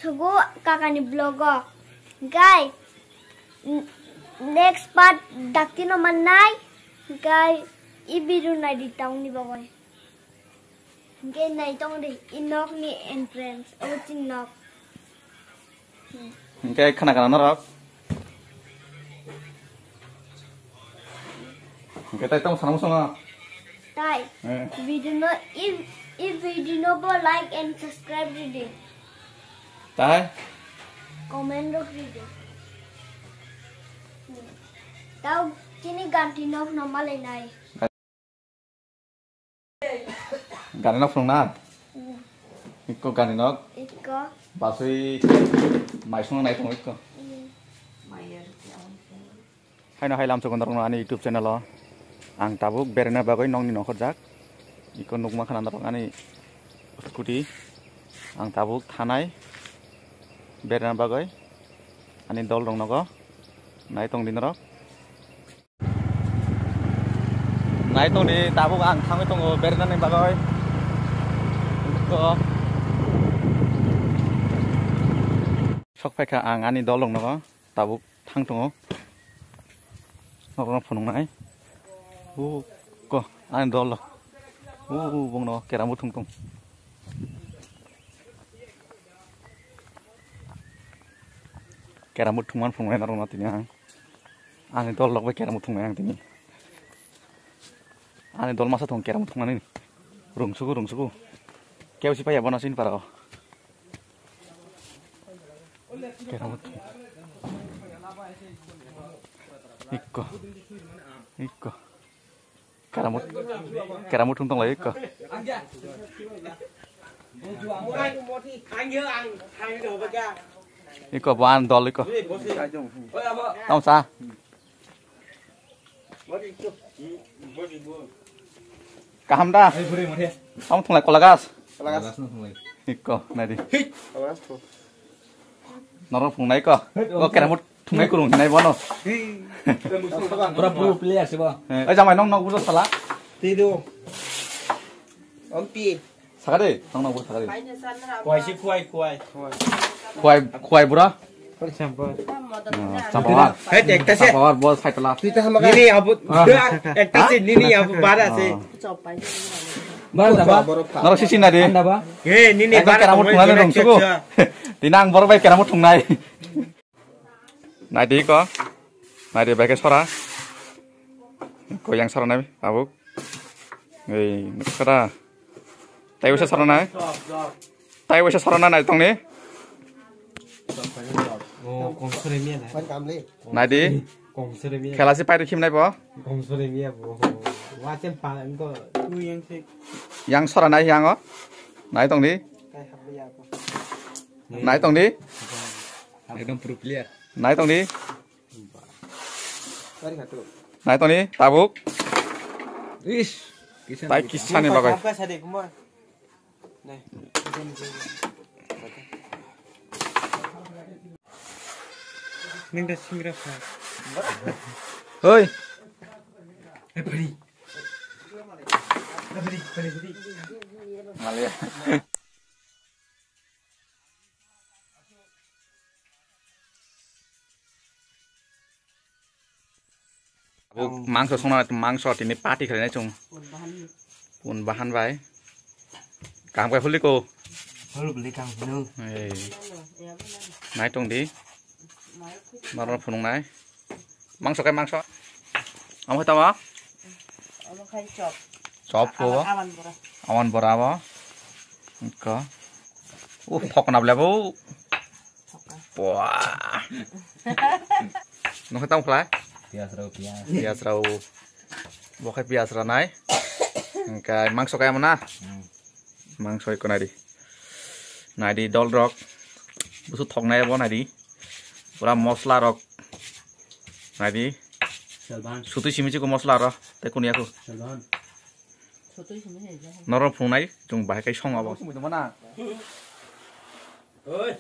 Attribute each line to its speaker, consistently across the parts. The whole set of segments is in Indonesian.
Speaker 1: Sugu kakakni vlogo. Guys, next part daktino manai. Guys, I video na di taong ni bagoy. Guys, na itong di inok ni entrance. Ucin nok.
Speaker 2: Cái khana kana nó cái tay tông sáng xong
Speaker 1: Tai, video no if video no bo like and subscribe di.
Speaker 2: tay
Speaker 1: Comment do video. Tao kini ganti nok normal nai.
Speaker 2: gắn nó phong na có gắn nó
Speaker 1: Iko.
Speaker 2: bà suy mày xuống này không ít cơ hay nó hay làm cho con đọc anh YouTube channel lo ang tabuk berena bagai nong ni nong khojak ikon nukma khana đọc anh scooty ang tabuk thanai berena bagai ani dol rong nogo nai tong din rok nai tong di tabuk ang thangai tong berena ni bagai ko sok paika ang ani dol rong nogo tabuk thang tongo nó phun nãy co anh đo là bông nó kẹt một thùng thùng kẹt một thùng ăn phun này nó tí nha anh đo lọc với kẹt một thùng này tí anh đo masa thùng kẹt một thùng này rung suku kéo siapa ya bona sin para kẹt một thùng Iko. Karamut thung tong lấy Iko.
Speaker 3: Anh nhớ ăn hai đồ bạc ra.
Speaker 2: Iko buan dol Iko. Tong sa. Kaham da. Tong thung lại kolagas. Iko, này đi. Nó phung này Iko. Có karamut thung này kurung này bono.
Speaker 3: Berapa player sih bang?
Speaker 2: Jangan nong busuk salah.
Speaker 3: Tidur. Ompi.
Speaker 2: Sakade, nong busuk sakade.
Speaker 3: Kuai sih kuai.
Speaker 2: Kuai bura.
Speaker 3: Sampah.
Speaker 2: Sampah.
Speaker 3: Hei, ektas ya.
Speaker 2: Sampah bos saya telah.
Speaker 3: Ini abu. Ektas ini abu pada sih.
Speaker 2: Naro sisi nade.
Speaker 3: Ini
Speaker 2: pada. Karamut tungai dong suku. Tinang baru baik karamut tungai. Nadi ko. Nadi bagai sora. Ko yang sora nabi, tabuk. Ei, nukara. Tai wisa sora nai. Tai wisa sora nai tong ni.
Speaker 3: Oh, kongsuremia lah.
Speaker 2: Nadi.
Speaker 3: Kongsuremia.
Speaker 2: Khela si pai tu kim nai po.
Speaker 3: Kongsuremia boh. Wajan paling ko tu yang sih.
Speaker 2: Yang sora nai yang o. Nai tong ni. Nai tong ni.
Speaker 3: एकदम pro player.
Speaker 2: Nai tong ni. Nai tong ni, tabuk.
Speaker 3: Ish.
Speaker 2: Tai kisah ni bagai.
Speaker 3: Apa sih kumar? Nih. Minta singgah sah.
Speaker 2: Hoi.
Speaker 3: Beri.
Speaker 2: Malia. Mangso song na mangso tini party kali na chung. Pun bahan bay. Kang bay huli ko.
Speaker 3: Hulu beli kang hulu.
Speaker 2: Nai tong di. Maron punung nai. Mangso kai mangso. Am hai tawa?
Speaker 4: Ano kay chop?
Speaker 2: Chop ko.
Speaker 4: Awan bora.
Speaker 2: Awan bora ba. Ko. Phok nap le bo. Wah. Nó phải tông phải. Pias rau. Bokai pias ranai. Cái mangso kayak mana? Mangso ikon nadi. Nadi dol rock. Busuk thong nai bo nadi. Pura mosla rock. Nadi. Sutu simichi ko mosla ro. Te kuni aku.
Speaker 4: Sotoy sini aja.
Speaker 2: Noro phung nai chung bai kai song abo. Sumi mana?
Speaker 3: Oi.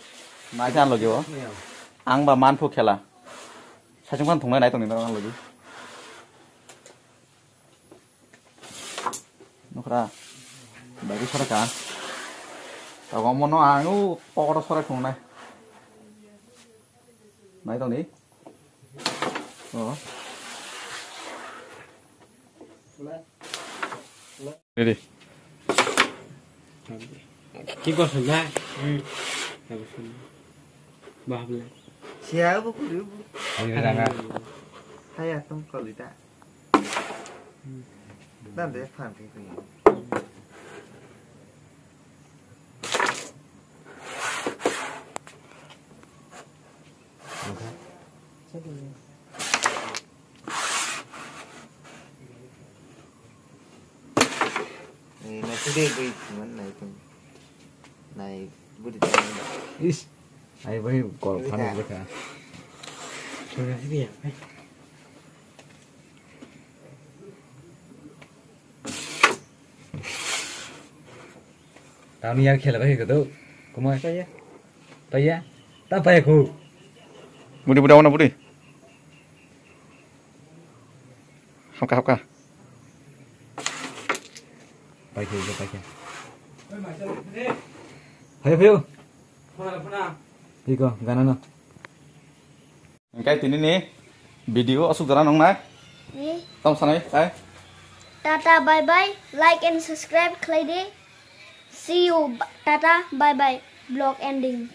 Speaker 2: Nai jan logi bo. Ang ba man phu khela. 사진관 동네 나이 동네 나가는 거지. 너그라 나도 살아가. tao có món nó anu po nó xoay không này này tao đi đó đi đi
Speaker 3: Kita sudah. Bahala.
Speaker 5: Siapa pun dia.
Speaker 2: ayo jangan
Speaker 5: Saya tuh kalau tidak. Nanti fan kayak gini. Này nó cứ đi đi món này tuh. Này bữa đi
Speaker 2: is ayo beri kol panas mereka
Speaker 3: Sudah dia.
Speaker 2: tao ni yang khela bagi gitu kumai
Speaker 3: Saya.
Speaker 2: paya tak paya ku budi budi mana budi hapka pai ke ayo ayo Iko, gana no. Cái tin ini video asuk daran nong nai.
Speaker 1: Nih,
Speaker 2: Tong sanai, kai.
Speaker 1: tata bye bye, like and subscribe, Clay. See you, tata bye bye, vlog ending.